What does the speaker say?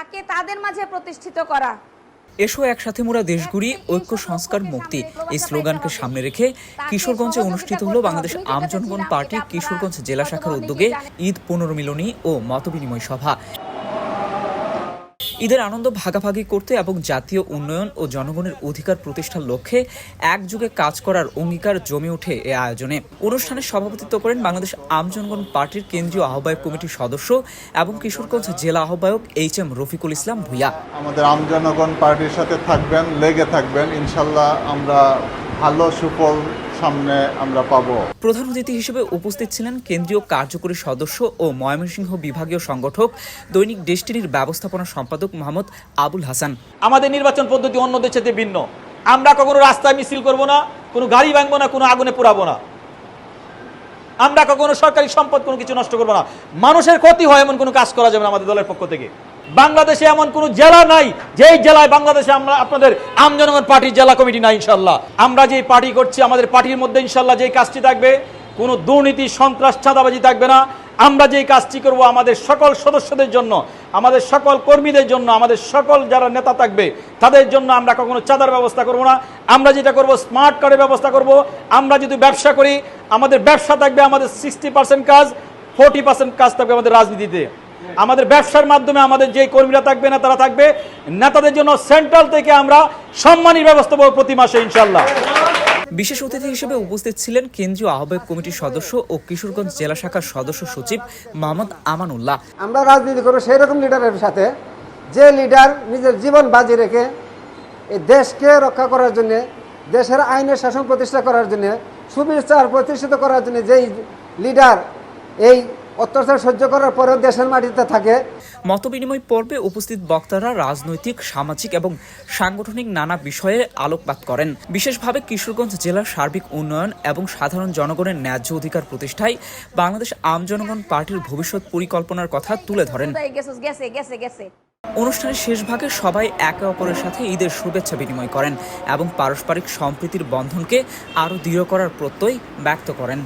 তাকে তাদের মাঝে প্রতিষ্ঠিত করা। এসো একসাথে মোরা দেশ গড়ি, ঐক্য সংস্কার মুক্তি এই স্লোগানকে সামনে রেখে কিশোরগঞ্জে অনুষ্ঠিত হলো বাংলাদেশ আম জনগণ পার্টি কিশোরগঞ্জ জেলা শাখার উদ্যোগে ঈদ পুনর্মিলনী ও মতবিনিময় সভা। ঈদের আনন্দ ভাগাভাগি করতে এবং জাতীয় উন্নয়ন ও জনগণের অধিকার প্রতিষ্ঠার লক্ষ্যে একযোগে কাজ করার অঙ্গীকার জমে ওঠে এ আয়োজনে। অনুষ্ঠানে সভাপতিত্ব করেন বাংলাদেশ আম জনগণ পার্টির কেন্দ্রীয় আহ্বায়ক কমিটির সদস্য এবং কিশোরগঞ্জ জেলা আহ্বায়ক এইচ.এম. রফিকুল ইসলাম ভূঁইয়া। আমাদের আম জনগণ পার্টির সাথে থাকবেন, লেগে থাকবেন, ইনশাল্লাহ আমরা ভালো সুফল সামনে আমরা পাবো। প্রধান অতিথি হিসেবে উপস্থিত ছিলেন কেন্দ্রীয় কার্যকরী সদস্য ও ময়মনসিংহ বিভাগীয় সংগঠক দৈনিক ডেস্টিনির ব্যবস্থাপনা সম্পাদক মোহাম্মদ আবুল হাসান। আমাদের নির্বাচন পদ্ধতি অন্য দেশের চেয়ে ভিন্ন। আমরা কখনো রাস্তায় মিছিল করব না, কোনো গাড়ি ভাঙবো না, কোনো আগুনে পোড়াবো না, আমরা কখনো সরকারি সম্পদ কোনো কিছু নষ্ট করবো না, মানুষের ক্ষতি হয় এমন কোনো কাজ করা যাবে না আমাদের দলের পক্ষ থেকে। বাংলাদেশে এমন কোনো জেলা নাই যেই জেলায় বাংলাদেশে আমরা আপনাদের আম জনগণ পার্টির জেলা কমিটি নাই। ইনশাল্লাহ আমরা যেই পার্টি করছি আমাদের পার্টির মধ্যে ইনশাল্লাহ যেই কাজটি থাকবে, কোনো দুর্নীতি সন্ত্রাস চাঁদাবাজি থাকবে না। আমরা যেই কাজটি করব আমাদের সকল সদস্যদের জন্য, আমাদের সকল কর্মীদের জন্য, আমাদের সকল যারা নেতা থাকবে তাদের জন্য আমরা কখনো চাঁদার ব্যবস্থা করব না। আমরা যেটা করব স্মার্ট কার্ডের ব্যবস্থা করব। আমরা যদি ব্যবসা করি আমাদের ব্যবসা থাকবে, আমাদের 60% কাজ, 40% কাজ থাকবে আমাদের রাজনীতিতে। আমাদের ব্যবসার মাধ্যমে আমাদের যে কর্মীরা থাকবে না তারা থাকবে। নেতাদের জন্য সেন্ট্রাল থেকে আমরা সম্মানের ব্যবস্থা পাবো প্রতি মাসে ইনশাল্লাহ। বিশেষ অতিথি হিসেবে উপস্থিত ছিলেন কেন্দ্রীয় আহ্বায়ক কমিটির সদস্য ও কিশোরগঞ্জ জেলা শাখার সদস্য সচিব মোহাম্মদ আমানুল্লাহ। আমরা রাজনীতি করবো সেই রকম লিডারের সাথে যে লিডার নিজের জীবন বাজি রেখে এই দেশকে রক্ষা করার জন্য, দেশের আইনের শাসন প্রতিষ্ঠা করার জন্য, সুবিচার প্রতিষ্ঠিত করার জন্য যেই লিডার এই অত্যাচার সহ্য করার পরেও দেশের মাটিতে থাকে। মতবিনিময় পর্বে উপস্থিত বক্তারা রাজনৈতিক, সামাজিক এবং সাংগঠনিক নানা বিষয়ে আলোকপাত করেন। বিশেষভাবে কিশোরগঞ্জ জেলার সার্বিক উন্নয়ন এবং সাধারণ জনগণের ন্যায্য অধিকার প্রতিষ্ঠায় বাংলাদেশ আম জনগণ পার্টির ভবিষ্যৎ পরিকল্পনার কথা তুলে ধরেন। অনুষ্ঠানের শেষ ভাগে সবাই একে অপরের সাথে ঈদের শুভেচ্ছা বিনিময় করেন এবং পারস্পরিক সম্প্রীতির বন্ধনকে আরও দৃঢ় করার প্রত্যয় ব্যক্ত করেন।